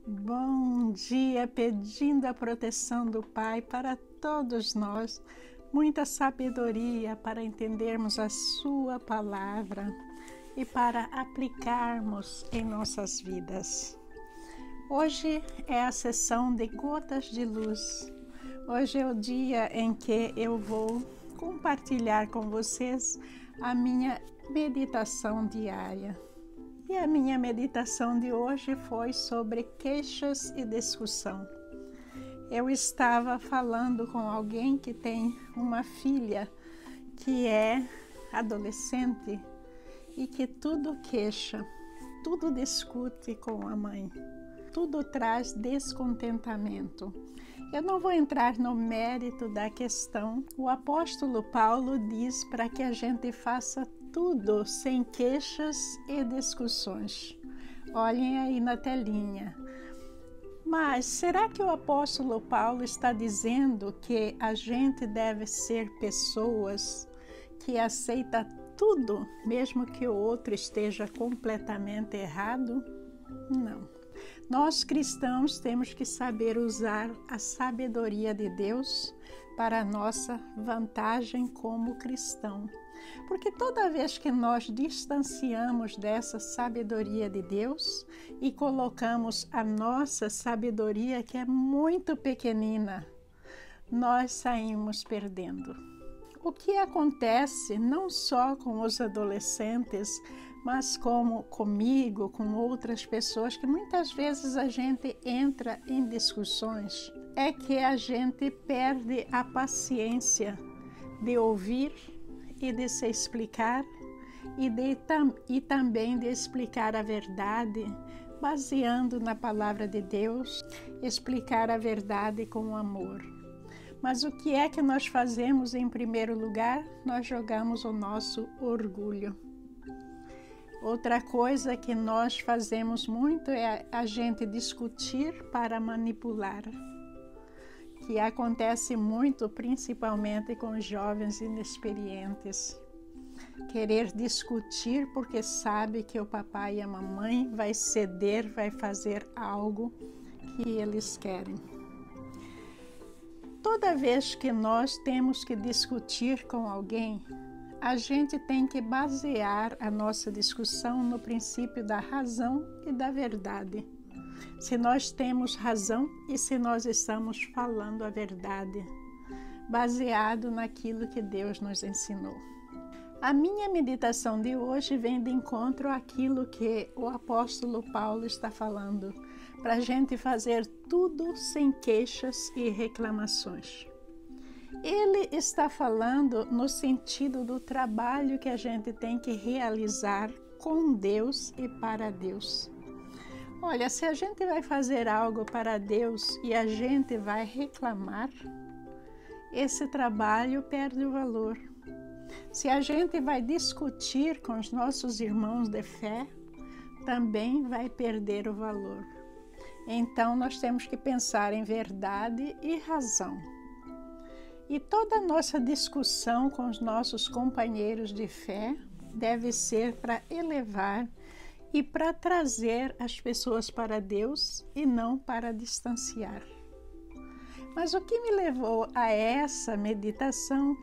Bom dia, pedindo a proteção do Pai para todos nós, muita sabedoria para entendermos a Sua palavra e para aplicarmos em nossas vidas. Hoje é a sessão de Gotas de Luz. Hoje é o dia em que eu vou compartilhar com vocês a minha meditação diária. E a minha meditação de hoje foi sobre queixas e discussão. Eu estava falando com alguém que tem uma filha que é adolescente e que tudo queixa, tudo discute com a mãe, tudo traz descontentamento. Eu não vou entrar no mérito da questão. O apóstolo Paulo diz para que a gente faça tudo sem queixas e discussões. Olhem aí na telinha. Mas será que o apóstolo Paulo está dizendo que a gente deve ser pessoas que aceitam tudo, mesmo que o outro esteja completamente errado? Não. Nós cristãos temos que saber usar a sabedoria de Deus para a nossa vantagem como cristão. Porque toda vez que nós distanciamos dessa sabedoria de Deus e colocamos a nossa sabedoria, que é muito pequenina, nós saímos perdendo. O que acontece não só com os adolescentes, mas como comigo, com outras pessoas, que muitas vezes a gente entra em discussões, é que a gente perde a paciência de ouvir e de se explicar e também de explicar a verdade, baseando na palavra de Deus, explicar a verdade com amor. Mas o que é que nós fazemos em primeiro lugar? Nós jogamos o nosso orgulho. Outra coisa que nós fazemos muito é a gente discutir para manipular, que acontece muito principalmente com jovens inexperientes. Querer discutir porque sabe que o papai e a mamãe vai ceder, vai fazer algo que eles querem. Toda vez que nós temos que discutir com alguém, a gente tem que basear a nossa discussão no princípio da razão e da verdade. Se nós temos razão e se nós estamos falando a verdade, baseado naquilo que Deus nos ensinou. A minha meditação de hoje vem de encontro àquilo que o apóstolo Paulo está falando, para a gente fazer tudo sem queixas e reclamações. Ele está falando no sentido do trabalho que a gente tem que realizar com Deus e para Deus. Olha, se a gente vai fazer algo para Deus e a gente vai reclamar, esse trabalho perde o valor. Se a gente vai discutir com os nossos irmãos de fé, também vai perder o valor. Então, nós temos que pensar em verdade e razão. E toda a nossa discussão com os nossos companheiros de fé deve ser para elevar e para trazer as pessoas para Deus e não para distanciar. Mas o que me levou a essa meditação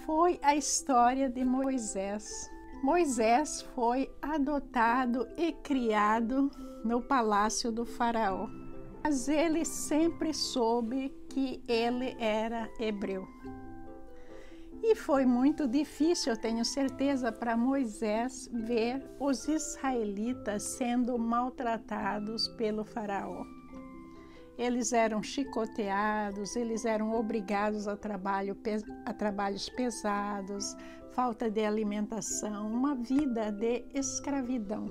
foi a história de Moisés. Moisés foi adotado e criado no palácio do faraó, mas ele sempre soube que ele era hebreu. E foi muito difícil, eu tenho certeza, para Moisés ver os israelitas sendo maltratados pelo faraó. Eles eram chicoteados, eles eram obrigados a trabalhos pesados, falta de alimentação, uma vida de escravidão.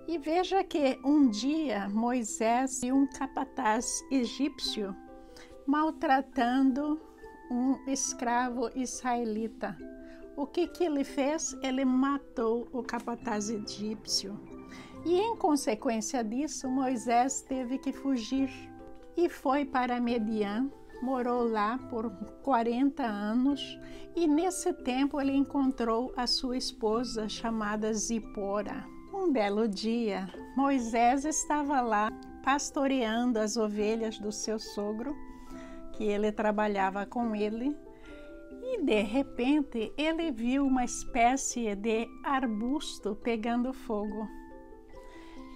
E veja que um dia Moisés viu um capataz egípcio maltratando um escravo israelita. O que ele fez? Ele matou o capataz egípcio. E em consequência disso, Moisés teve que fugir e foi para Midian, morou lá por 40 anos e nesse tempo ele encontrou a sua esposa chamada Zipora, Um belo dia, Moisés estava lá pastoreando as ovelhas do seu sogro, que ele trabalhava com ele, e de repente ele viu uma espécie de arbusto pegando fogo.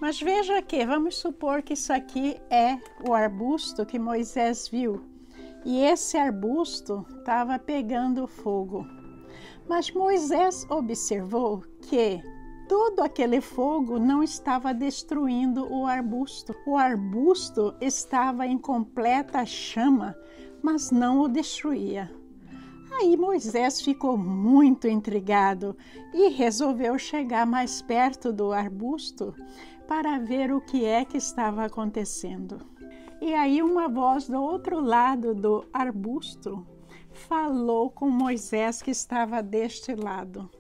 Mas veja que, vamos supor que isso aqui é o arbusto que Moisés viu, e esse arbusto estava pegando fogo. Mas Moisés observou que todo aquele fogo não estava destruindo o arbusto. O arbusto estava em completa chama, mas não o destruía. Aí Moisés ficou muito intrigado e resolveu chegar mais perto do arbusto para ver o que é que estava acontecendo. E aí uma voz do outro lado do arbusto falou com Moisés, que estava deste lado.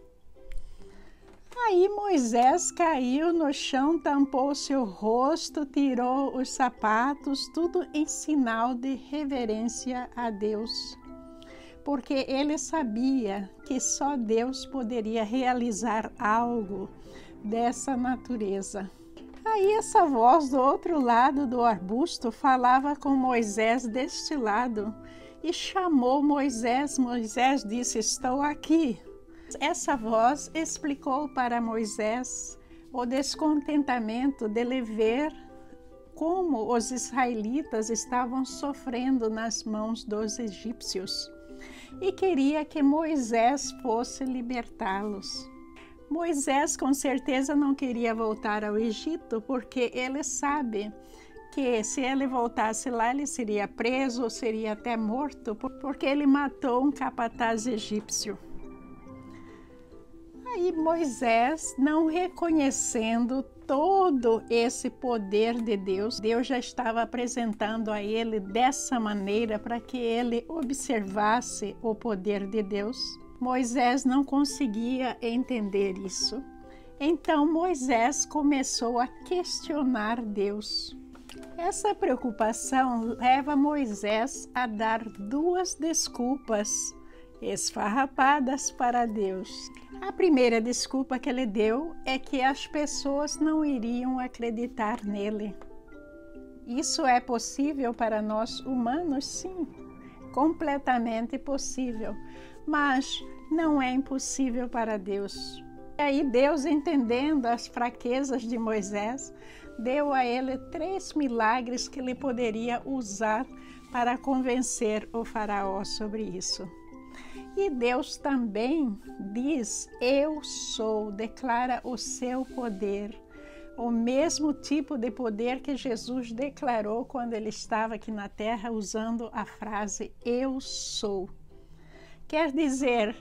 Aí Moisés caiu no chão, tampou seu rosto, tirou os sapatos, tudo em sinal de reverência a Deus, porque ele sabia que só Deus poderia realizar algo dessa natureza. Aí essa voz do outro lado do arbusto falava com Moisés deste lado e chamou Moisés. Moisés disse: "Estou aqui." Essa voz explicou para Moisés o descontentamento dele ver como os israelitas estavam sofrendo nas mãos dos egípcios e queria que Moisés fosse libertá-los. Moisés com certeza não queria voltar ao Egito, porque ele sabe que se ele voltasse lá, ele seria preso ou seria até morto, porque ele matou um capataz egípcio. Aí Moisés, não reconhecendo todo esse poder de Deus, Deus já estava apresentando a ele dessa maneira para que ele observasse o poder de Deus. Moisés não conseguia entender isso. Então Moisés começou a questionar Deus. Essa preocupação leva Moisés a dar duas desculpas esfarrapadas para Deus. A primeira desculpa que ele deu é que as pessoas não iriam acreditar nele. Isso é possível para nós humanos? Sim, completamente possível, mas não é impossível para Deus. E aí Deus, entendendo as fraquezas de Moisés, deu a ele 3 milagres que ele poderia usar para convencer o faraó sobre isso. E Deus também diz: "Eu sou", declara o seu poder, o mesmo tipo de poder que Jesus declarou quando ele estava aqui na terra, usando a frase "eu sou". Quer dizer,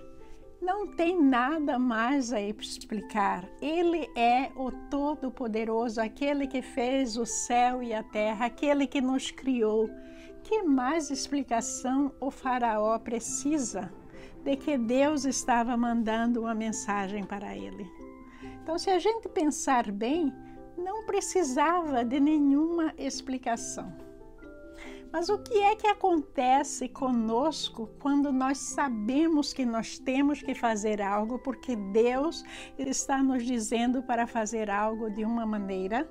não tem nada mais a explicar. Ele é o Todo-Poderoso, aquele que fez o céu e a terra, aquele que nos criou. Que mais explicação o faraó precisa de que Deus estava mandando uma mensagem para ele? Então, se a gente pensar bem, não precisava de nenhuma explicação. Mas o que é que acontece conosco quando nós sabemos que nós temos que fazer algo, porque Deus está nos dizendo para fazer algo de uma maneira,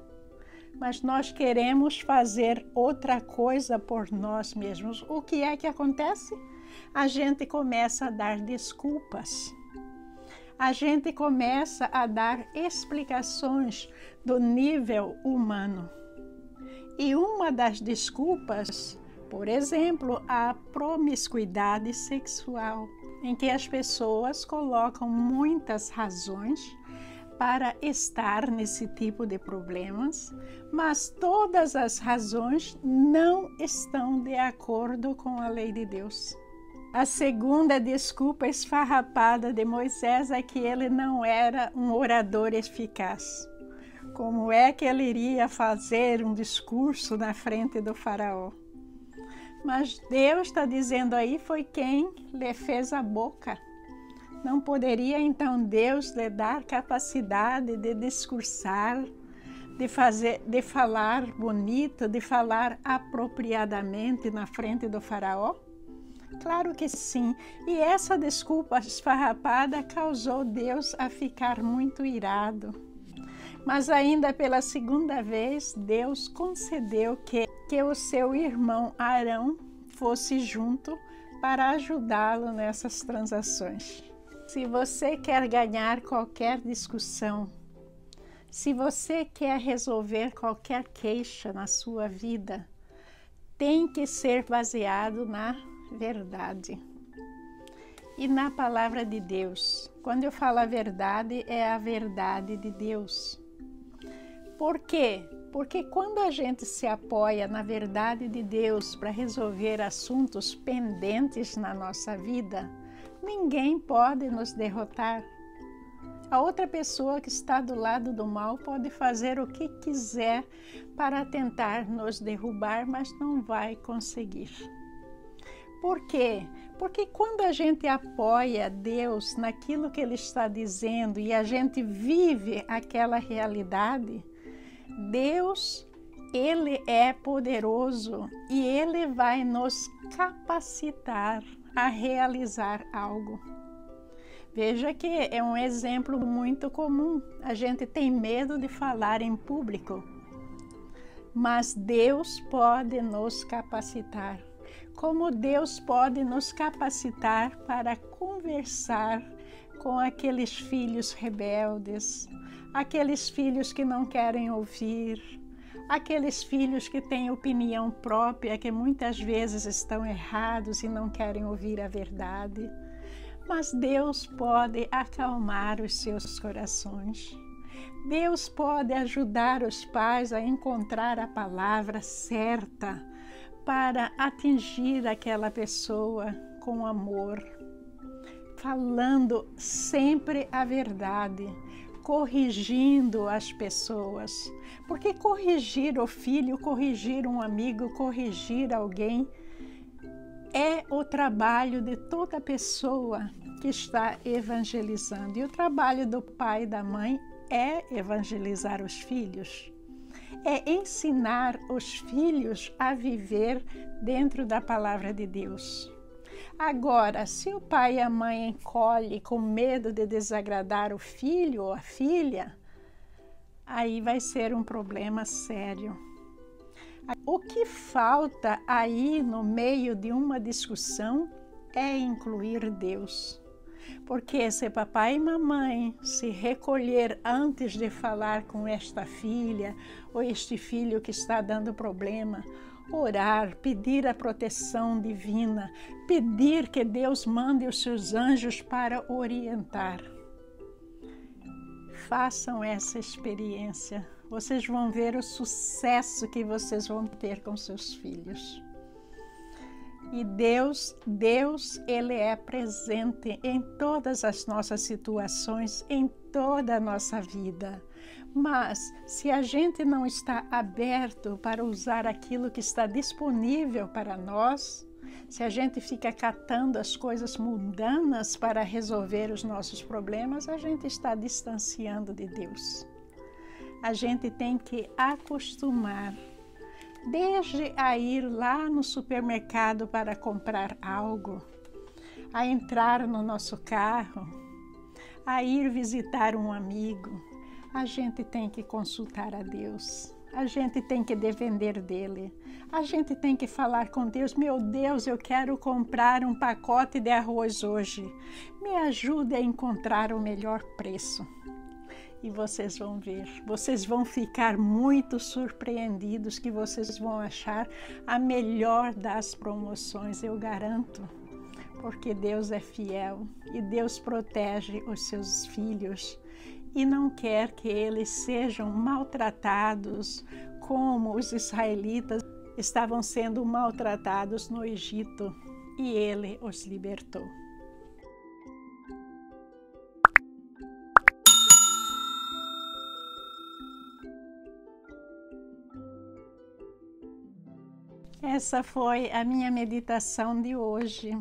mas nós queremos fazer outra coisa por nós mesmos? O que é que acontece? A gente começa a dar desculpas. A gente começa a dar explicações do nível humano. E uma das desculpas, por exemplo, a promiscuidade sexual, em que as pessoas colocam muitas razões para estar nesse tipo de problemas, mas todas as razões não estão de acordo com a lei de Deus. A segunda desculpa esfarrapada de Moisés é que ele não era um orador eficaz. Como é que ele iria fazer um discurso na frente do faraó? Mas Deus está dizendo aí, foi quem lhe fez a boca. Não poderia então Deus lhe dar capacidade de discursar, de falar bonito, de falar apropriadamente na frente do faraó? Claro que sim. E essa desculpa esfarrapada causou Deus a ficar muito irado. Mas ainda pela segunda vez, Deus concedeu que o seu irmão Arão fosse junto para ajudá-lo nessas transações. Se você quer ganhar qualquer discussão, se você quer resolver qualquer queixa na sua vida, tem que ser baseado na verdade e na palavra de Deus. Quando eu falo a verdade, é a verdade de Deus. Por quê? Porque quando a gente se apoia na verdade de Deus para resolver assuntos pendentes na nossa vida, ninguém pode nos derrotar. A outra pessoa que está do lado do mal pode fazer o que quiser para tentar nos derrubar, mas não vai conseguir. Por quê? Porque quando a gente apoia Deus naquilo que Ele está dizendo e a gente vive aquela realidade, Deus, Ele é poderoso e Ele vai nos capacitar a realizar algo. Veja que é um exemplo muito comum. A gente tem medo de falar em público, mas Deus pode nos capacitar. Como Deus pode nos capacitar para conversar com aqueles filhos rebeldes, aqueles filhos que não querem ouvir, aqueles filhos que têm opinião própria, que muitas vezes estão errados e não querem ouvir a verdade. Mas Deus pode acalmar os seus corações. Deus pode ajudar os pais a encontrar a palavra certa para atingir aquela pessoa com amor, falando sempre a verdade, corrigindo as pessoas. Porque corrigir o filho, corrigir um amigo, corrigir alguém, é o trabalho de toda pessoa que está evangelizando. E o trabalho do pai e da mãe é evangelizar os filhos. É ensinar os filhos a viver dentro da palavra de Deus. Agora, se o pai e a mãe encolhem com medo de desagradar o filho ou a filha, aí vai ser um problema sério. O que falta aí no meio de uma discussão é incluir Deus. Porque se papai e mamãe se recolher antes de falar com esta filha ou este filho que está dando problema, orar, pedir a proteção divina, pedir que Deus mande os seus anjos para orientar. Façam essa experiência. Vocês vão ver o sucesso que vocês vão ter com seus filhos. E Deus, Ele é presente em todas as nossas situações, em toda a nossa vida. Mas, se a gente não está aberto para usar aquilo que está disponível para nós, se a gente fica catando as coisas mundanas para resolver os nossos problemas, a gente está distanciando de Deus. A gente tem que acostumar, desde a ir lá no supermercado para comprar algo, a entrar no nosso carro, a ir visitar um amigo, a gente tem que consultar a Deus. A gente tem que depender dele. A gente tem que falar com Deus: meu Deus, eu quero comprar um pacote de arroz hoje. Me ajude a encontrar o melhor preço. E vocês vão ver, vocês vão ficar muito surpreendidos, que vocês vão achar a melhor das promoções, eu garanto. Porque Deus é fiel e Deus protege os seus filhos e não quer que eles sejam maltratados como os israelitas estavam sendo maltratados no Egito, e Ele os libertou. Essa foi a minha meditação de hoje.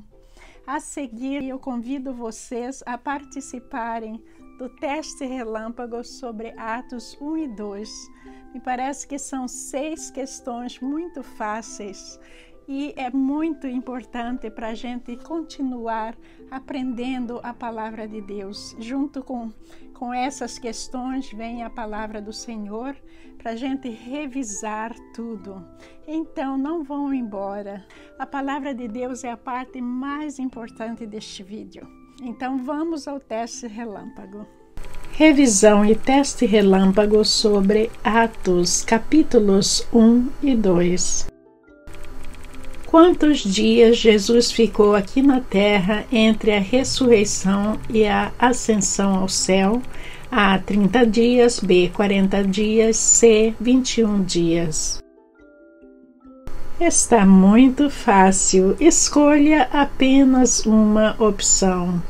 A seguir, eu convido vocês a participarem do teste relâmpago sobre Atos 1 e 2. Me parece que são 6 questões muito fáceis E é muito importante para a gente continuar aprendendo a palavra de Deus. Junto com essas questões vem a palavra do Senhor para a gente revisar tudo. Então não vão embora. A palavra de Deus é a parte mais importante deste vídeo. Então vamos ao teste relâmpago. Revisão e teste relâmpago sobre Atos, capítulos 1 e 2. Quantos dias Jesus ficou aqui na terra entre a ressurreição e a ascensão ao céu? A, 30 dias, B, 40 dias, C, 21 dias. Está muito fácil. Escolha apenas uma opção.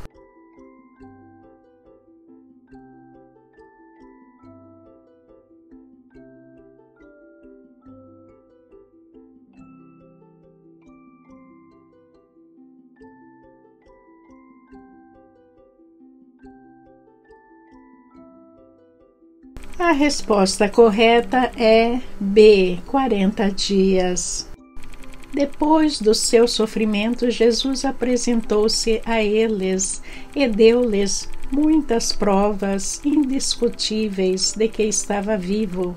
A resposta correta é B, 40 dias. Depois do seu sofrimento, Jesus apresentou-se a eles e deu-lhes muitas provas indiscutíveis de que estava vivo.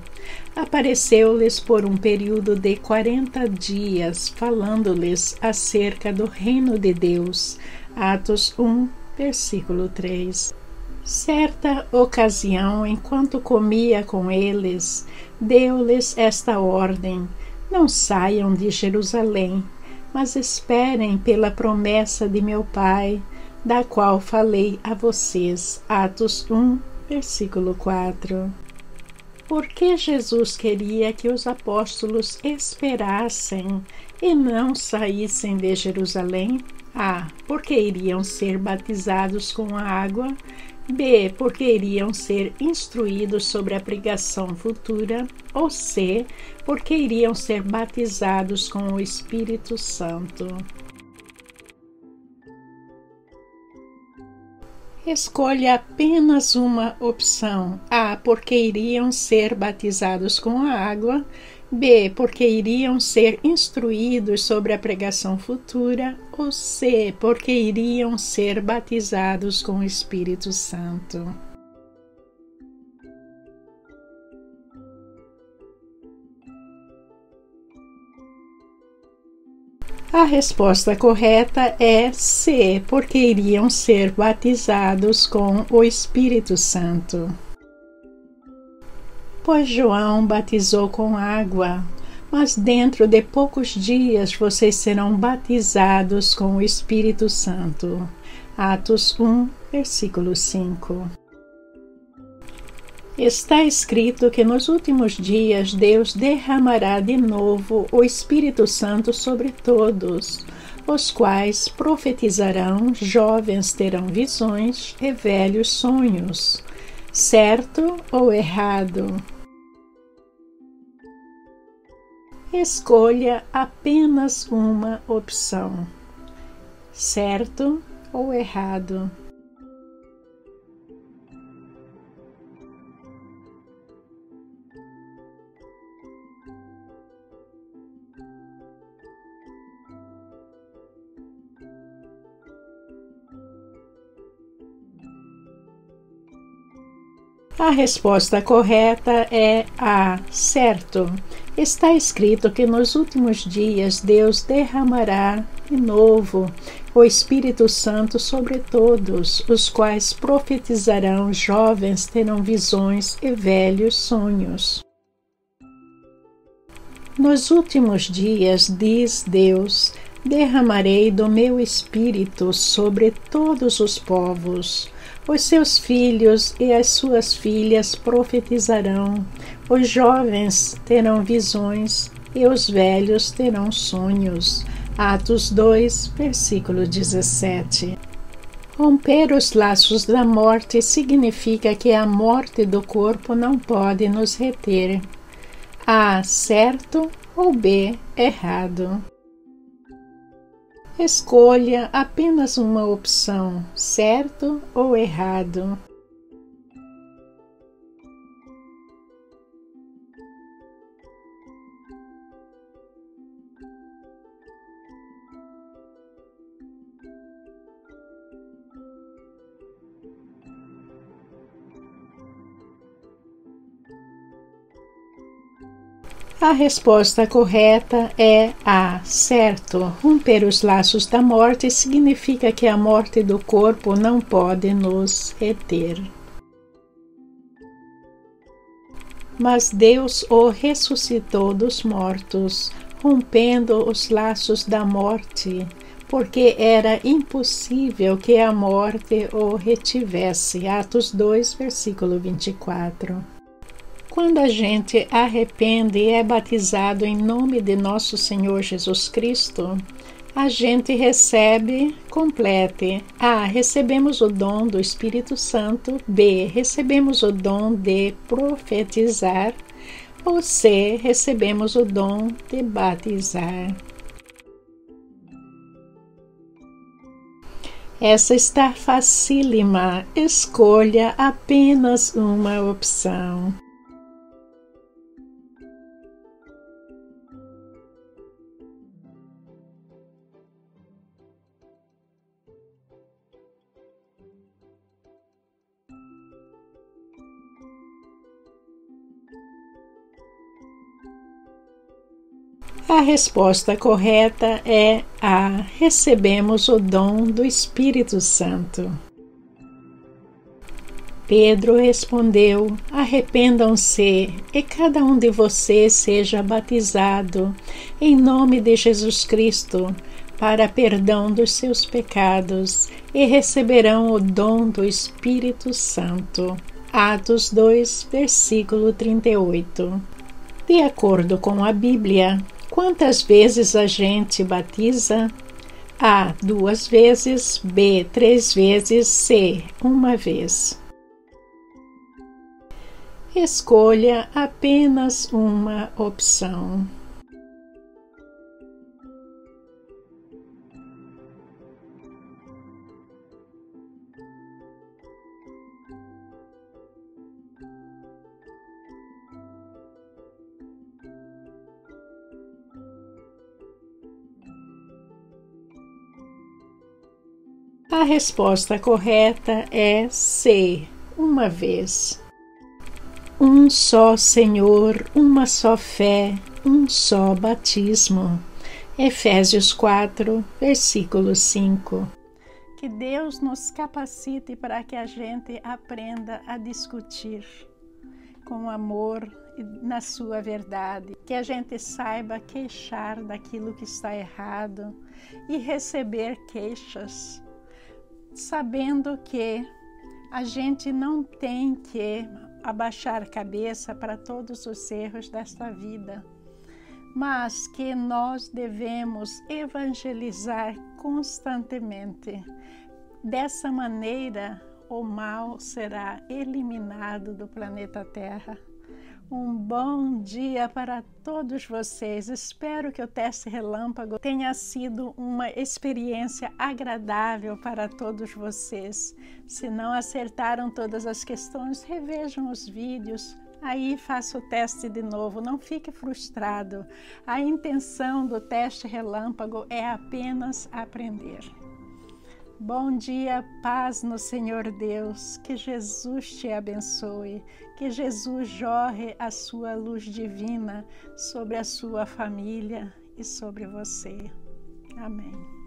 Apareceu-lhes por um período de 40 dias, falando-lhes acerca do reino de Deus. Atos 1, versículo 3. Certa ocasião, enquanto comia com eles, deu-lhes esta ordem: não saiam de Jerusalém, mas esperem pela promessa de meu Pai, da qual falei a vocês. Atos 1, versículo 4. Por que Jesus queria que os apóstolos esperassem e não saíssem de Jerusalém? A, porque iriam ser batizados com a água. B, porque iriam ser instruídos sobre a pregação futura. Ou C, porque iriam ser batizados com o Espírito Santo. Escolha apenas uma opção. A, porque iriam ser batizados com a água. B, porque iriam ser instruídos sobre a pregação futura. Ou C, porque iriam ser batizados com o Espírito Santo. A resposta correta é C, porque iriam ser batizados com o Espírito Santo. Pois João batizou com água, mas dentro de poucos dias vocês serão batizados com o Espírito Santo. Atos 1, versículo 5. Está escrito que nos últimos dias Deus derramará de novo o Espírito Santo sobre todos, os quais profetizarão, jovens terão visões e velhos sonhos. Certo ou errado? Escolha apenas uma opção. Certo ou errado? A resposta correta é A, certo. Está escrito que nos últimos dias Deus derramará de novo o Espírito Santo sobre todos, os quais profetizarão, jovens terão visões e velhos sonhos. Nos últimos dias, diz Deus, derramarei do meu Espírito sobre todos os povos. Os seus filhos e as suas filhas profetizarão, os jovens terão visões e os velhos terão sonhos. Atos 2, versículo 17. Romper os laços da morte significa que a morte do corpo não pode nos reter. A, certo ou B, errado? Escolha apenas uma opção, certo ou errado. A resposta correta é A. Certo. Romper os laços da morte significa que a morte do corpo não pode nos reter. Mas Deus o ressuscitou dos mortos, rompendo os laços da morte, porque era impossível que a morte o retivesse. Atos 2, versículo 24. Quando a gente arrepende e é batizado em nome de nosso Senhor Jesus Cristo, a gente recebe, complete. A. Recebemos o dom do Espírito Santo. B. Recebemos o dom de profetizar. Ou C. Recebemos o dom de batizar. Essa está facílima. Escolha apenas uma opção. A resposta correta é A. Recebemos o dom do Espírito Santo. Pedro respondeu: Arrependam-se e cada um de vocês seja batizado em nome de Jesus Cristo para perdão dos seus pecados e receberão o dom do Espírito Santo. Atos 2, versículo 38. De acordo com a Bíblia, quantas vezes a gente batiza? A. 2 vezes. B. 3 vezes. C. 1 vez. Escolha apenas uma opção. A resposta correta é C. 1 vez. Um só Senhor, uma só fé, um só batismo. Efésios 4, versículo 5. Que Deus nos capacite para que a gente aprenda a discutir com amor e na sua verdade. Que a gente saiba queixar daquilo que está errado e receber queixas, sabendo que a gente não tem que abaixar a cabeça para todos os erros desta vida, mas que nós devemos evangelizar constantemente. Dessa maneira, o mal será eliminado do planeta Terra. Um bom dia para todos vocês. Espero que o teste relâmpago tenha sido uma experiência agradável para todos vocês. Se não acertaram todas as questões, revejam os vídeos. Aí faça o teste de novo, não fique frustrado. A intenção do teste relâmpago é apenas aprender. Bom dia, paz no Senhor Deus, que Jesus te abençoe, que Jesus jorre a sua luz divina sobre a sua família e sobre você. Amém.